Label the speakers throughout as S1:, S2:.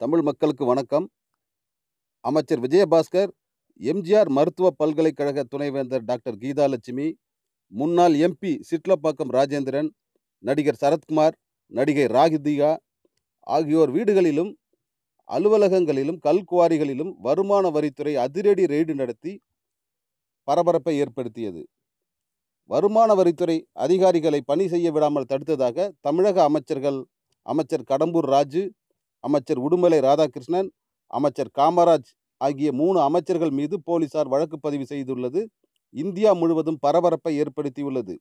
S1: தமிழ் மக்களுக்கு வணக்கம். அமைச்சர் விஜயபாஸ்கர், எம்ஜிஆர் மருத்துவ பல்கலைக்கழக துணைவேந்தர் டாக்டர் கீதாலட்சுமி, முன்னாள் எம்பி சிட்லப்பாக்கம் ராஜேந்திரன், நடிகர் சரத்குமார், நடிகை ராகிதிகா ஆகியோர் வீடுகளிலும் அலுவலகங்களிலும் கல்குவாரிகளிலும் வருமான வரித்துறை அதிரடி ரெய்டு நடத்தி பரபரப்பை ஏற்படுத்தியது. வருமான வரித்துறை அதிகாரிகளை பணி செய்ய விடாமல் தடுத்ததாக தமிழக அமைச்சர் கடம்பூர் ராஜு, அமைச்சர் உடுமலை ராதாகிருஷ்ணன், அமைச்சர் காமராஜ் ஆகிய 3 அமைச்சர்கள் மீது போலீசார் வழக்கு பதிவு செய்துள்ளது இந்தியா முழுவதும் பரபரப்பை ஏற்படுத்தியுள்ளது.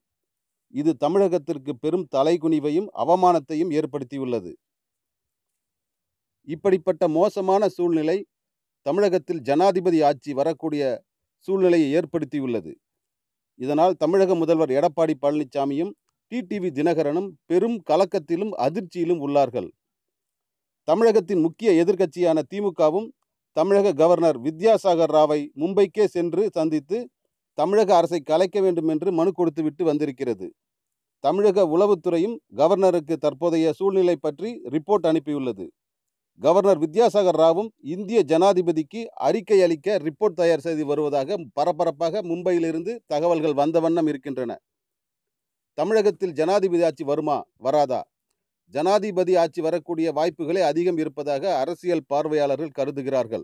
S1: இது தமிழகத்திற்கு பெரும் தலைகுனிவையும் அவமானத்தையும் ஏற்படுத்தியுள்ளது. இப்படிப்பட்ட மோசமான சூழ்நிலை தமிழகத்தில் ஜனாதிபதி ஆட்சி வரக்கூடிய சூழ்நிலையை ஏற்படுத்தியுள்ளது. இதனால் தமிழக முதல்வர் எடப்பாடி பழனிசாமியும் டிடிவி தினகரனும் பெரும் கலக்கத்திலும் அதிர்ச்சியிலும் உள்ளார்கள். தமிழகத்தின் முக்கிய எதிர்க்கட்சியான திமுகவும் தமிழக கவர்னர் வித்யாசாகர் ராவை மும்பைக்கே சென்று சந்தித்து தமிழக அரசை கலைக்க வேண்டும் என்று மனு கொடுத்துவிட்டு வந்திருக்கிறது. தமிழக உளவுத்துறையும் கவர்னருக்கு தற்போதைய சூழ்நிலை பற்றி ரிப்போர்ட் அனுப்பியுள்ளது. கவர்னர் வித்யாசாகர் ராவும் இந்திய ஜனாதிபதிக்கு அறிக்கை அளிக்க ரிப்போர்ட் தயார் செய்து வருவதாக பரபரப்பாக மும்பையிலிருந்து தகவல்கள் வந்த வண்ணம் இருக்கின்றன. தமிழகத்தில் ஜனாதிபதி ஆட்சி வருமா வராதா? ஜனாதிபதி ஆட்சி வரக்கூடிய வாய்ப்புகளே அதிகம் இருப்பதாக அரசியல் பார்வையாளர்கள் கருதுகிறார்கள்.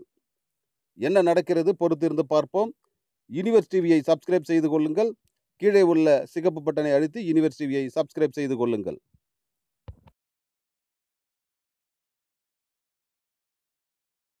S1: என்ன நடக்கிறது பொறுத்திருந்து பார்ப்போம். யூனிவர்ஸ் டிவியை சப்ஸ்கிரைப் செய்து கொள்ளுங்கள். கீழே உள்ள சிகப்பு பட்டனை அழுத்தி யூனிவர்ஸ் டிவியை சப்ஸ்கிரைப் செய்து கொள்ளுங்கள்.